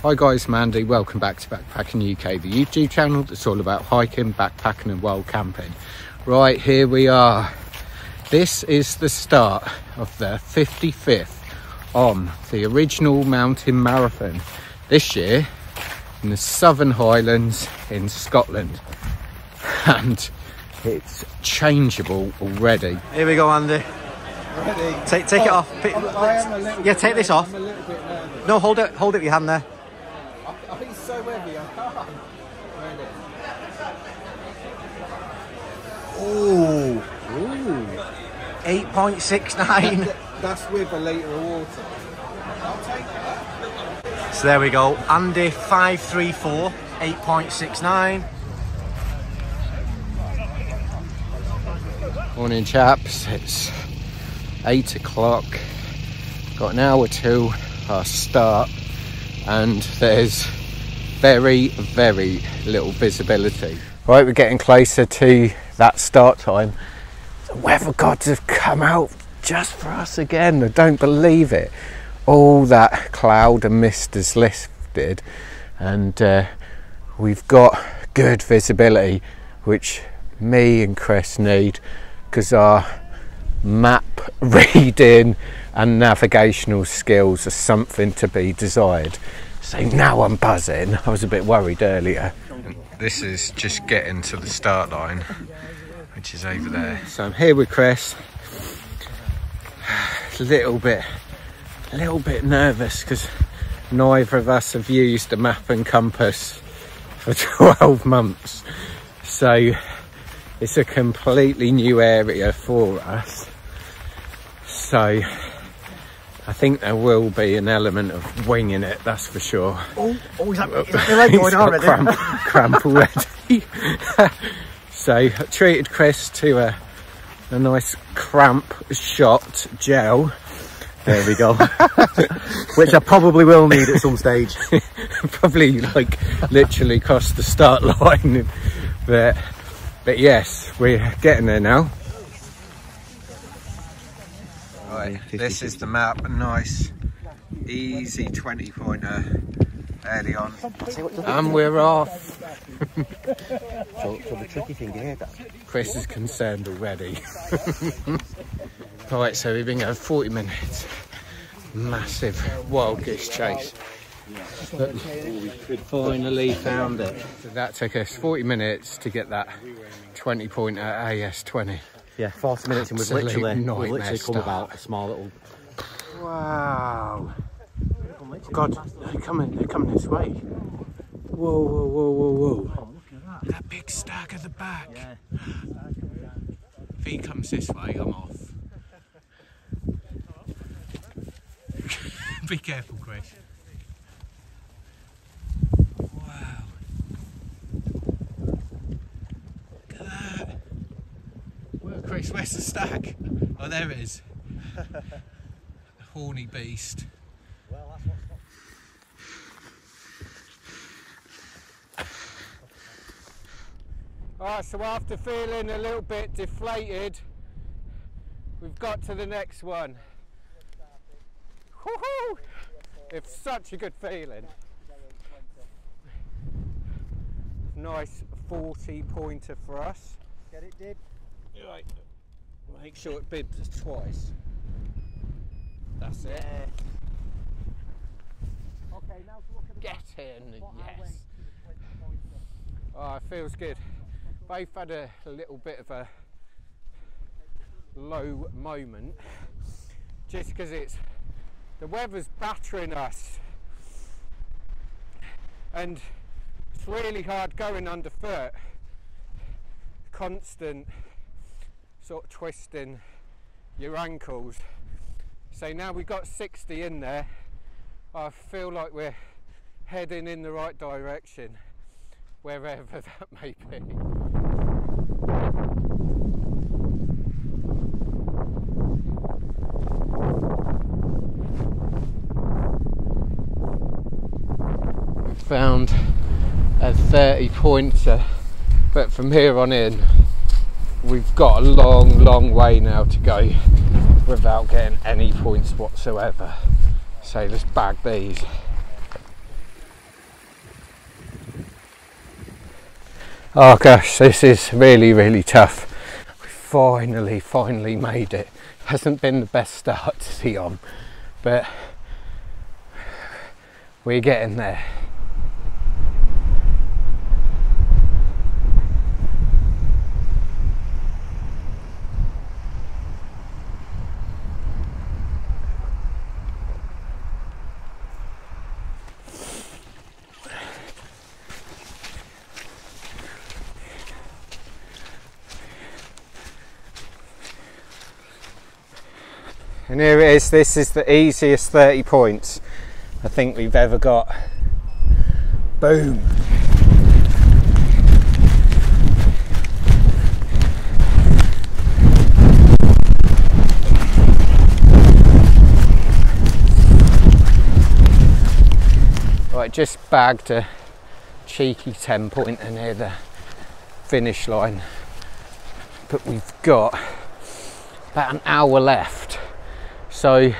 Hi guys, Mandy, welcome back to Backpacking UK, the YouTube channel that's all about hiking, backpacking and wild camping. Right, here we are. This is the start of the 55th on the original mountain marathon this year in the Southern Highlands in Scotland. And it's changeable already. Here we go, Andy. Ready? Take it off. Yeah, take this off. No, hold it with your hand there. I think it's so heavy, I can't. Ooh. 8.69. That's with a litre of water. I'll take that. So there we go. Andy 534, 8.69. Morning chaps, it's 8 o'clock. Got an hour till our start and there's very little visibility. Right, we're getting closer to that start time. The weather gods have come out just for us again. I don't believe it. All that cloud and mist has lifted and we've got good visibility, which me and Chris need because our map reading and navigational skills are something to be desired. So now I'm buzzing. I was a bit worried earlier. This is just getting to the start line, which is over there. So I'm here with Chris. A little bit nervous because neither of us have used a map and compass for 12 months. So it's a completely new area for us. So I think there will be an element of winging it, that's for sure. Oh, is that your leg going already? Cramp already. So I treated Chris to a nice cramp shot gel. There we go. Which I probably will need at some stage. Probably like literally cross the start line. But yes, we're getting there now. Right, this is the map, a nice easy 20-pointer early on. And we're off. So the tricky thing here, Chris is concerned already. Right, so we've been going 40 minutes. Massive wild goose chase. But we finally found it. So that took us 40 minutes to get that 20-pointer AS20. Yeah, 40 minutes and we've literally come about a small little... Wow. God, they're coming this way. Whoa. That big stag at the back. Yeah. If he comes this way, I'm off. Be careful, Chris. Wow. Look at that. Well, Chris, where's the stag? Oh, there it is. The horny beast. Well, that's what's not... Alright, so after feeling a little bit deflated, we've got to the next one. Woohoo! It's such a good feeling. Nice 40-pointer for us. Get it, Dib? Right. Make sure it bibs twice. That's it. Okay, now to look at the Get in, yes. Oh, it feels good. Both had a little bit of a low moment, just because the weather's battering us, and it's really hard going underfoot. Constant sort of twisting your ankles. So now we've got 60 in there. I feel like we're heading in the right direction, wherever that may be. Found a 30-pointer, but from here on in we've got a long way now to go without getting any points whatsoever. So let's bag these. Oh gosh, this is really, really tough. We finally made it. Hasn't been the best start to the OMM, but we're getting there. And here it is. This is the easiest 30 points I think we've ever got. Boom. Right, just bagged a cheeky 10 pointer near the finish line, but we've got about an hour left. So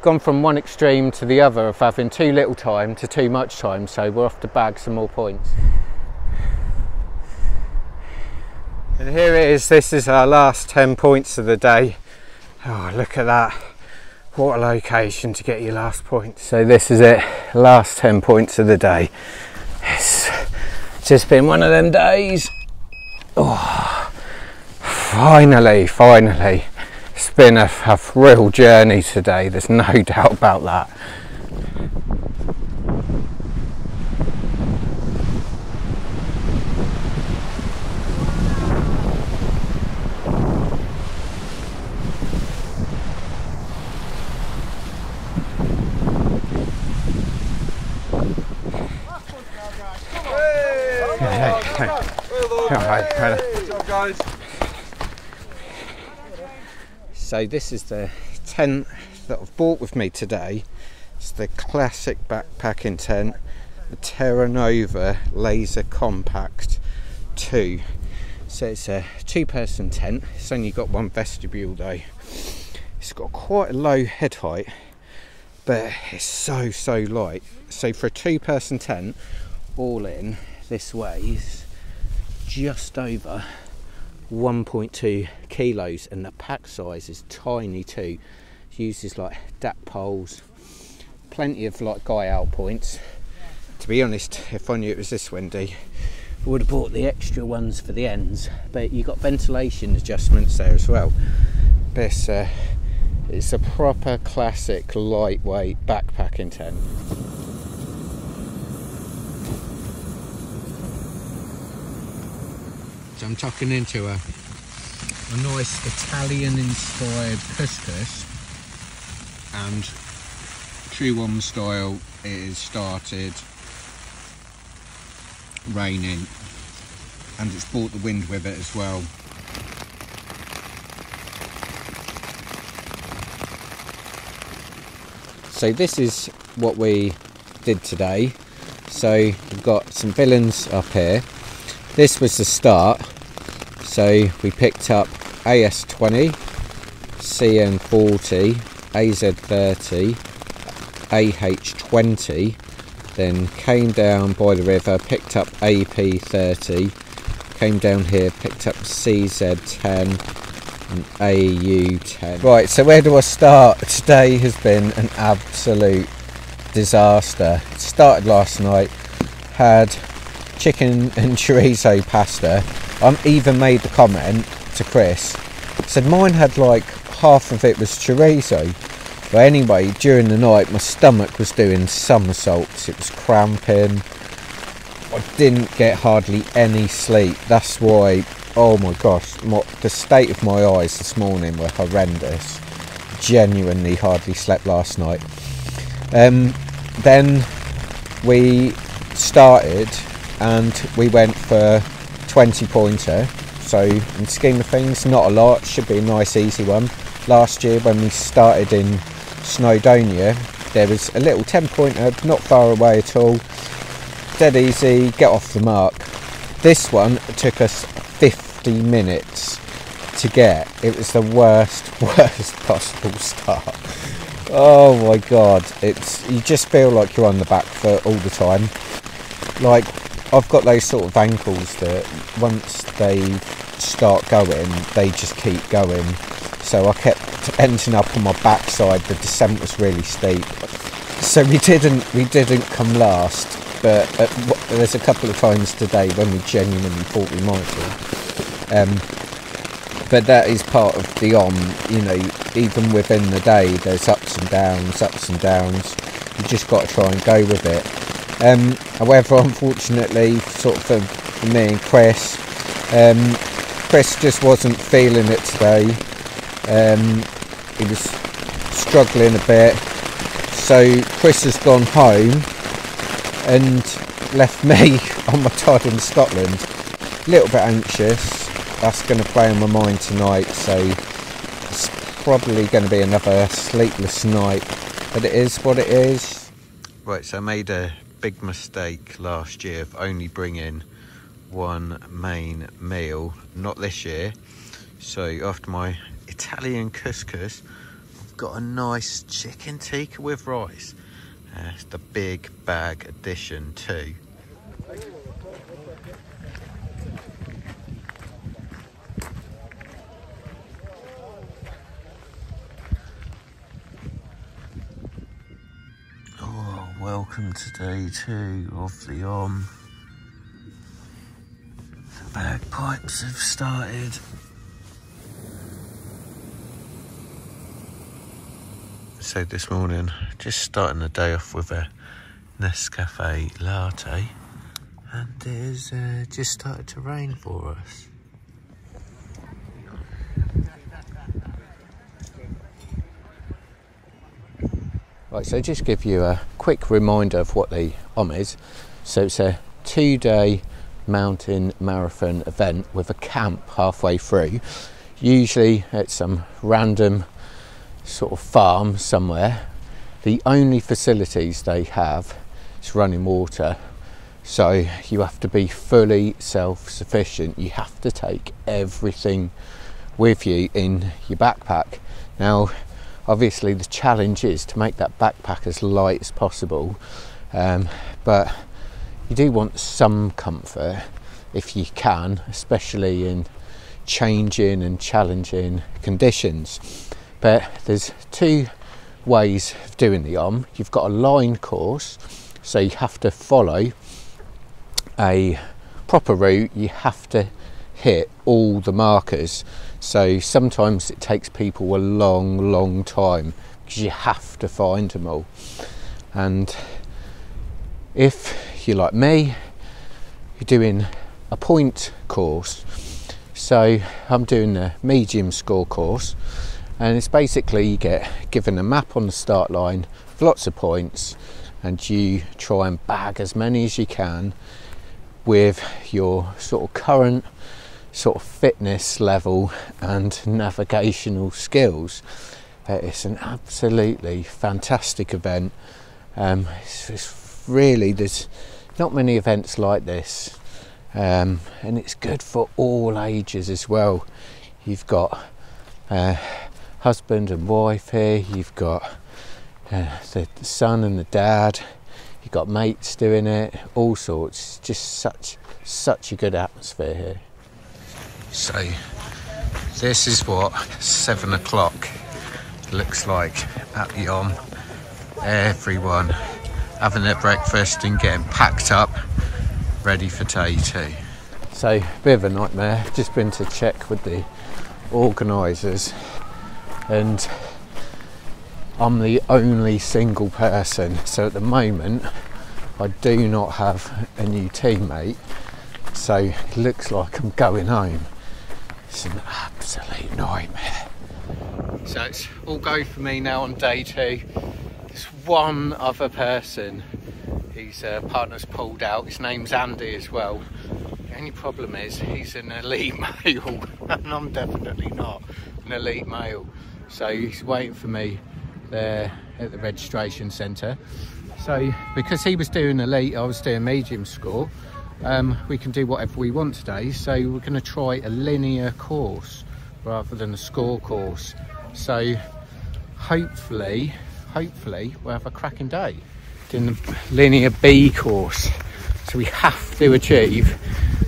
gone from one extreme to the other of having too little time to too much time, so we're off to bag some more points. And here it is. This is our last 10 points of the day. Oh, look at that. What a location to get your last point. So this is it, last 10 points of the day. It's just been one of them days. Oh, finally. It's been a real journey today, there's no doubt about that. So this is the tent that I've bought with me today. It's the classic backpacking tent, the Terra Nova Laser Compact 2. So it's a 2-person tent. It's only got one vestibule though. It's got quite a low head height, but it's so light. So for a 2-person tent, all in, this weighs just over 1.2 kilos, and the pack size is tiny too. It uses like DAT poles, plenty of like guy out points. To be honest, if I knew it was this windy, I would have bought the extra ones for the ends, but you got ventilation adjustments there as well. But it's a proper classic lightweight backpacking tent. So I'm tucking into a nice Italian inspired couscous, and true OMM style, it has started raining and it's brought the wind with it as well. So this is what we did today. So we've got some villains up here. This was the start. So we picked up AS20, CN40, AZ30, AH20, then came down by the river, picked up AP30, came down here, picked up CZ10 and AU10. Right, so where do I start? Today has been an absolute disaster. It started last night, had chicken and chorizo pasta. I even made the comment to Chris, said mine had like half of it was chorizo. But anyway, during the night my stomach was doing somersaults, it was cramping, I didn't get hardly any sleep. That's why, oh my gosh, the state of my eyes this morning were horrendous. Genuinely hardly slept last night. Then we started and we went for 20 pointer. So in the scheme of things, not a lot, should be a nice easy one. Last year when we started in Snowdonia, there was a little 10 pointer, not far away at all, dead easy, get off the mark. This one took us 50 minutes to get. It was the worst possible start. Oh my god, you just feel like you're on the back foot all the time. Like I've got those sort of ankles that once they start going, they just keep going. So I kept ending up on my backside. The descent was really steep, so we didn't come last. But there's a couple of times today when we genuinely thought we might do. But that is part of the you know, even within the day, there's ups and downs. You just got to try and go with it. However, unfortunately, sort of for me and Chris, Chris just wasn't feeling it today. He was struggling a bit, so Chris has gone home and left me on my tide in Scotland. A little bit anxious. That's going to play on my mind tonight, so it's probably going to be another sleepless night, but it is what it is. Right, so I made a big mistake last year of only bringing one main meal, not this year. So after my Italian couscous, I've got a nice chicken tikka with rice. It's the big bag addition too. Oh, welcome to day 2 of the The bagpipes have started. So this morning, just starting the day off with a Nescafe latte, and it has just started to rain for us. Right, so just give you a quick reminder of what the OMM is. So it's a 2-day mountain marathon event with a camp halfway through, usually at some random sort of farm somewhere. The only facilities they have is running water, so you have to be fully self-sufficient. You have to take everything with you in your backpack. Now obviously the challenge is to make that backpack as light as possible, but you do want some comfort if you can, especially in changing and challenging conditions. But there's 2 ways of doing the OMM. You've got a line course, so you have to follow a proper route. You have to hit all the markers. So sometimes it takes people a long time because you have to find them all. And if you're like me, you're doing a point course. So I'm doing the medium score course, and it's basically you get given a map on the start line with lots of points, and you try and bag as many as you can with your sort of current sort of fitness level and navigational skills. It's an absolutely fantastic event. It's really, there's not many events like this, and it's good for all ages as well. You've got husband and wife here, you've got the son and the dad, you've got mates doing it, all sorts. Just such a good atmosphere here. So this is what 7 o'clock looks like at the OMM. Everyone having their breakfast and getting packed up, ready for day 2. So a bit of a nightmare. Just been to check with the organisers, and I'm the only single person, so at the moment I do not have a new teammate, so it looks like I'm going home. It's an absolute nightmare. So it's all go for me now on day 2. There's one other person, his partner's pulled out. His name's Andy as well. The only problem is he's an elite male and I'm definitely not an elite male. So he's waiting for me there at the registration centre. So because he was doing elite, I was doing medium score, we can do whatever we want today. So we're going to try a linear course rather than a score course. So hopefully we'll have a cracking day. Doing the linear B course. So we have to achieve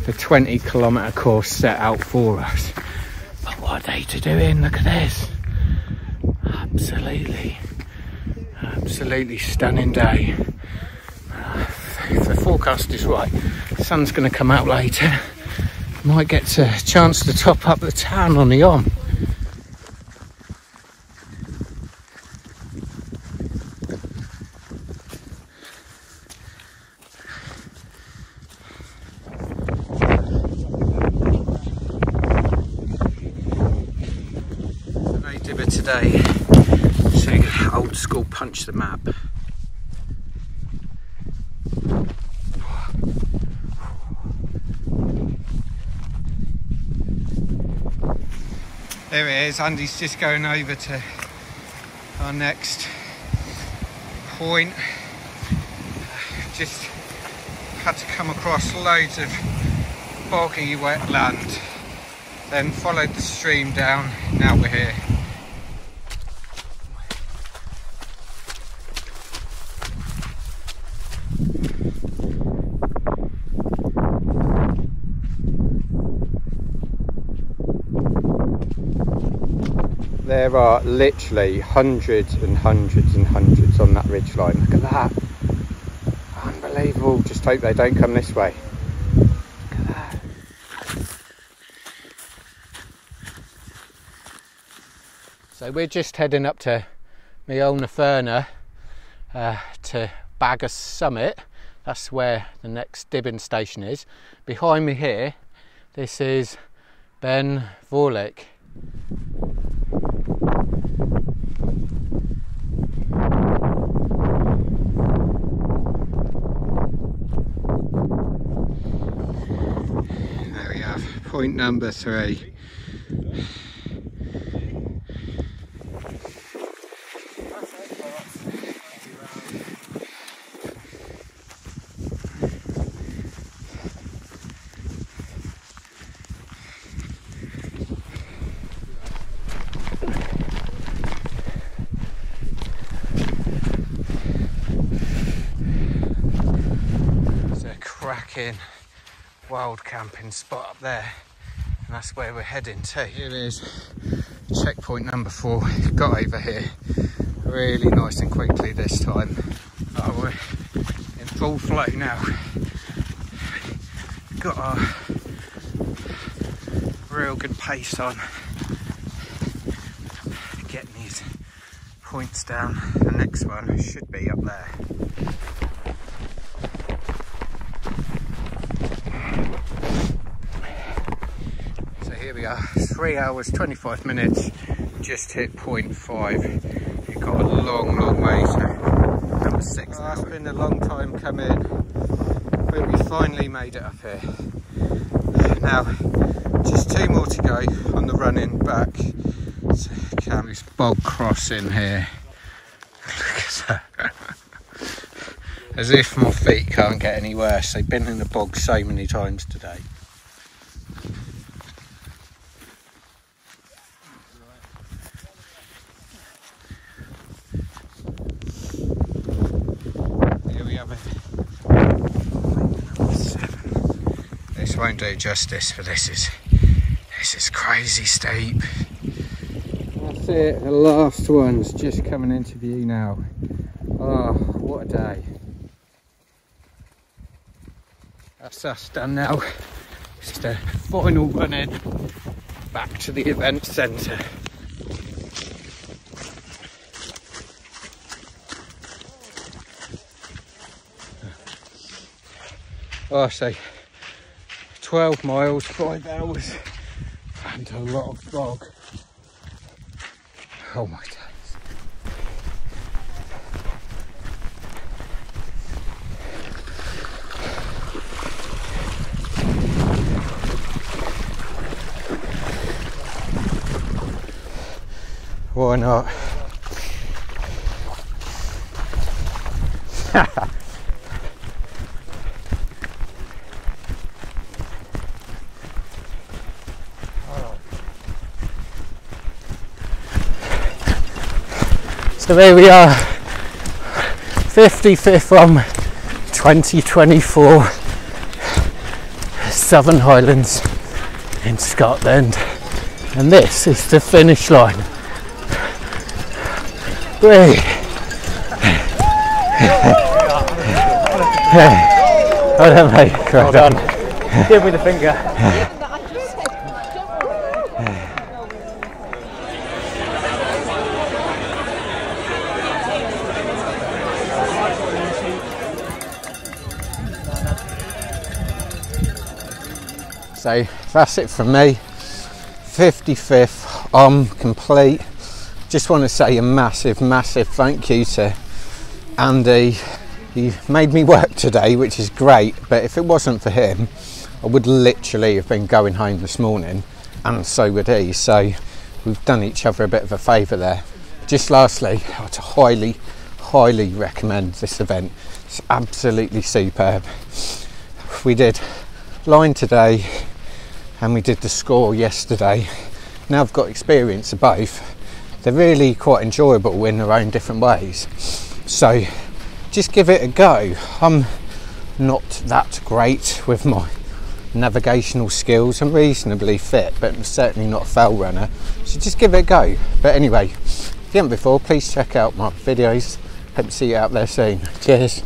the 20-kilometre course set out for us. But what a day to do it in, look at this. Absolutely stunning day. If the forecast is right, the sun's going to come out later. Might get a chance to top up the town on the OMM. No dibber today. So old school punch the map. There it is, Andy's just going over to our next point. Just had to come across loads of boggy wetland, then followed the stream down, now we're here. There are literally hundreds and hundreds and hundreds on that ridgeline. Look at that. Unbelievable. Just hope they don't come this way. Look at that. So we're just heading up to Meolna to Bagger Summit. That's where the next dibbing station is. Behind me here, this is Ben Vorlik. There we have point number 3. Cracking wild camping spot up there, and that's where we're heading to. Here is checkpoint number 4. Got over here really nice and quickly this time. Oh, we're in full flow now. Got our real good pace on, getting these points down. The next one should be up there. Here we are, 3 hours 25 minutes, just hit point 5. You've got a long way to number 6. That's been a long time coming, but we finally made it up here. Now, just 2 more to go on the run in back to camp. This bog crossing here. Look at that. As if my feet can't get any worse. They've been in the bog so many times today. Won't do justice, but this is crazy steep. That's it, the last one's just coming into view now. Oh, what a day. That's us done now. Just a final run in back to the event centre. Oh, so 12 miles, 5 hours, and a lot of fog. Oh my days. Why not? So there we are, 55th from 2024. Southern Highlands in Scotland, and this is the finish line. Whee! Well done, mate. Well done. Give me the finger. So that's it from me. 55th, I'm complete. Just want to say a massive thank you to Andy. He made me work today, which is great, but if it wasn't for him, I would literally have been going home this morning, and so would he. So we've done each other a bit of a favour there. Just lastly, I'd highly recommend this event. It's absolutely superb. We did line today and we did the score yesterday. Now I've got experience of both. They're really quite enjoyable in their own different ways. So just give it a go. I'm not that great with my navigational skills. I'm reasonably fit, but I'm certainly not a fell runner. So just give it a go. But anyway, if you haven't before, please check out my videos. Hope to see you out there soon. Cheers.